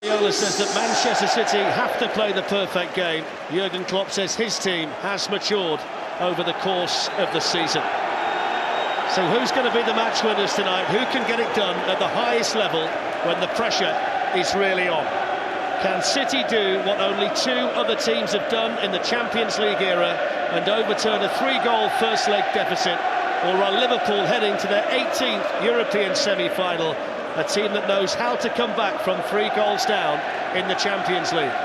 Guardiola says that Manchester City have to play the perfect game. Jurgen Klopp says his team has matured over the course of the season. So who's going to be the match winners tonight? Who can get it done at the highest level when the pressure is really on? Can City do what only two other teams have done in the Champions League era and overturn a 3-goal first leg deficit? Or are Liverpool heading to their 18th European semi-final, a team that knows how to come back from 3 goals down in the Champions League?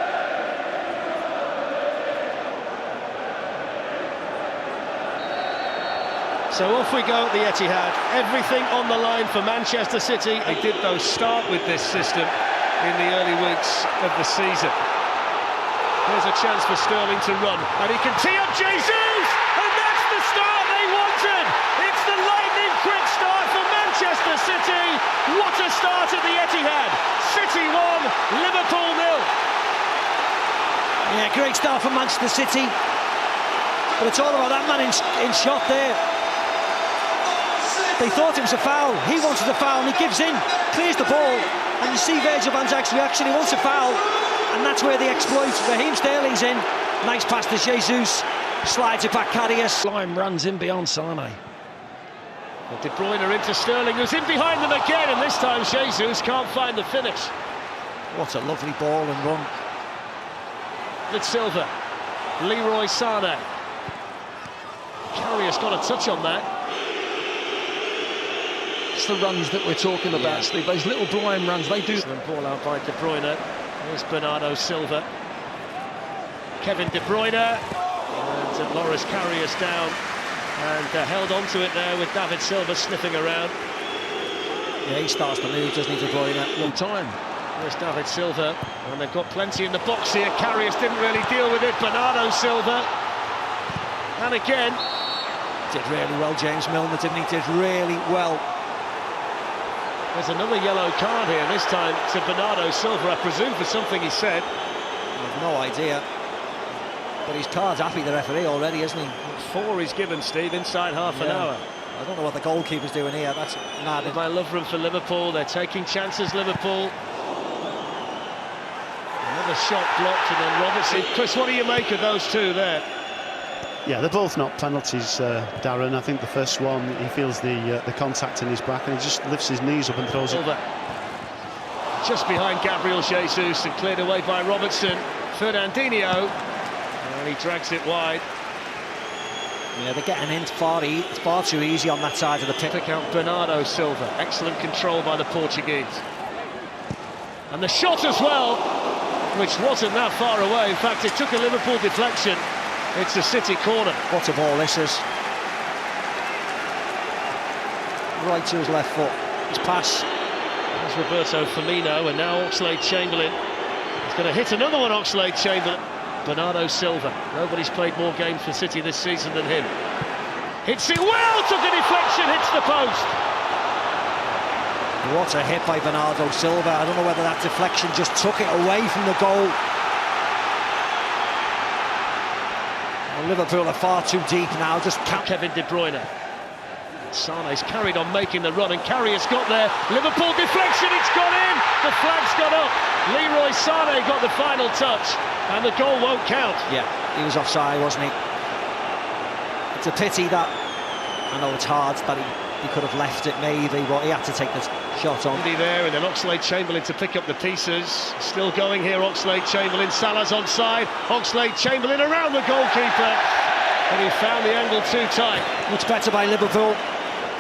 So off we go at the Etihad, everything on the line for Manchester City. They did though start with this system in the early weeks of the season. Here's a chance for Sterling to run, and he can tee up Jesus, and that's the start they wanted. It's the lightning-quick start for Manchester City. What a start at the Etihad. City 1, Liverpool 0. Yeah, great start for Manchester City. But it's all about that man in shot there. They thought it was a foul. He wanted a foul, and he gives in, clears the ball, and you see Virgil van Dijk's reaction. He wants a foul, and that's where the exploit. Raheem Sterling's in. Nice pass to Jesus. Slides it back, Karius. Lime runs in beyond Sane. De Bruyne into Sterling, who's in behind them again, and this time Jesus can't find the finish. What a lovely ball and run. With Silva, Leroy Sane. Karius got a touch on that. It's the runs that we're talking about, Steve. Those little blind runs, they do. And ball out by De Bruyne. Here's Bernardo Silva. Kevin De Bruyne. And Loris Karius down. And held onto it there with David Silva sniffing around. Yeah, he starts to move, doesn't he, De Bruyne? Long time. There's David Silva. And they've got plenty in the box here. Karius didn't really deal with it. Bernardo Silva. And again. Did really well, James Milner, didn't he? Did really well. There's another yellow card here, this time to Bernardo Silva, I presume for something he said. I've no idea. But his card's happy, the referee, already, isn't he? 4 he's given, Steve, inside half an hour. I don't know what the goalkeeper's doing here, that's mad. I love room for Liverpool, they're taking chances, Liverpool. Another shot blocked, and then Robertson. Chris, what do you make of those two there? Yeah, they're both not penalties, Darren. I think the first one, he feels the contact in his back, and he just lifts his knees up and throws it. Just behind Gabriel Jesus, and cleared away by Robertson. Fernandinho, and he drags it wide. Yeah, they're getting in far too easy on that side of the pitch. Pick out Bernardo Silva, excellent control by the Portuguese. And the shot as well, which wasn't that far away. In fact, it took a Liverpool deflection. It's a City corner. What a ball this is. Right to his left foot. His pass. There's Roberto Firmino, and now Oxlade-Chamberlain. He's going to hit another one, Oxlade-Chamberlain. Bernardo Silva. Nobody's played more games for City this season than him. Hits it well, took a deflection, hits the post. What a hit by Bernardo Silva. I don't know whether that deflection just took it away from the goal. Liverpool are far too deep now, just Kevin De Bruyne. Sane's carried on making the run, and Karius got there. Liverpool deflection, it's gone in! The flag's got up. Leroy Sane got the final touch, and the goal won't count. Yeah, he was offside, wasn't he? It's a pity that, I know it's hard, that he could have left it maybe, but he had to take the shot on. There, and then Oxlade-Chamberlain to pick up the pieces. Still going here, Oxlade-Chamberlain. Salah's onside. Oxlade-Chamberlain around the goalkeeper, and he found the angle too tight. Much better by Liverpool.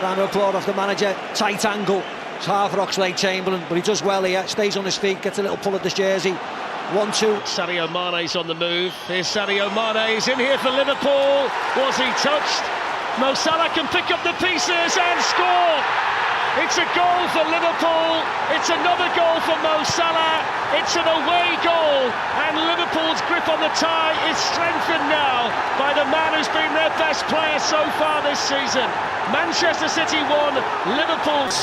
Round of applause off the manager. Tight angle. It's hard for Oxlade-Chamberlain, but he does well here. Stays on his feet, gets a little pull at this jersey. 1-2. Sadio Mane's on the move. Here's Sadio Mane. He's in here for Liverpool. Was he touched? Mo Salah can pick up the pieces and score. It's a goal for Liverpool. It's another goal for Mo Salah. It's an away goal, and Liverpool's grip on the tie is strengthened now by the man who's been their best player so far this season. Manchester City won, Liverpool.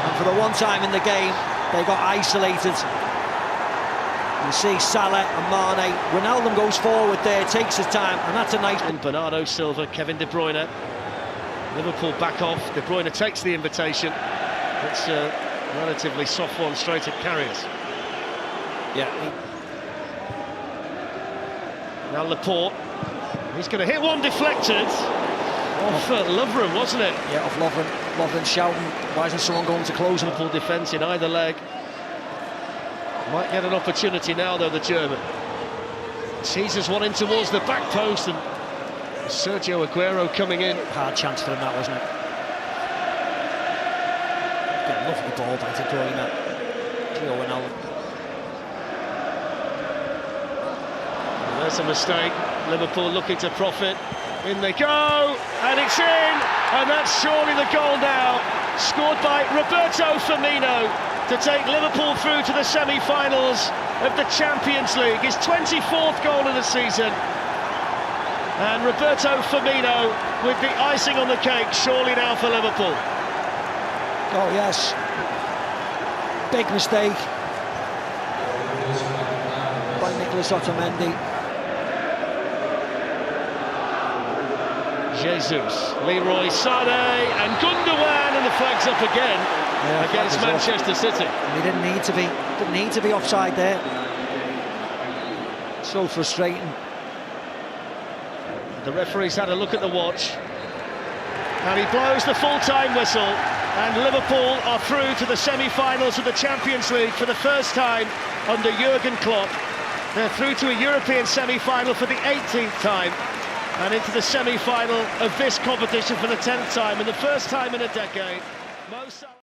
And for the one time in the game, they got isolated. You see Salah and Mane. Ronaldo goes forward there, takes his time, and that's a nice... And Bernardo Silva, Kevin De Bruyne. Liverpool back off. De Bruyne takes the invitation. It's Relatively soft one straight at carriers. Yeah. Now Laporte, he's going to hit one deflected. Off Lovren, wasn't it? Yeah, off Lovren. Lovren shouting, why isn't someone going to close him? Full defence in either leg. Might get an opportunity now though, the German. Teases one in towards the back post, and Sergio Aguero coming in. Hard chance for him, that, wasn't it? Got a lovely ball back to throwing that. Gio Wijnaldum. There's a mistake. Liverpool looking to profit. In they go, and it's in, and that's surely the goal now. Scored by Roberto Firmino to take Liverpool through to the semi-finals of the Champions League. His 24th goal of the season. And Roberto Firmino with the icing on the cake, surely now for Liverpool. Oh yes, big mistake by Nicolas Otamendi. Jesus, Leroy Sané and Gundogan, and the flag's up again against Manchester City. And he didn't need to be offside there. So frustrating. The referee's had a look at the watch, and he blows the full-time whistle, and Liverpool are through to the semi-finals of the Champions League for the first time under Jurgen Klopp. They're through to a European semi-final for the 18th time, and into the semi-final of this competition for the 10th time, and the first time in a decade.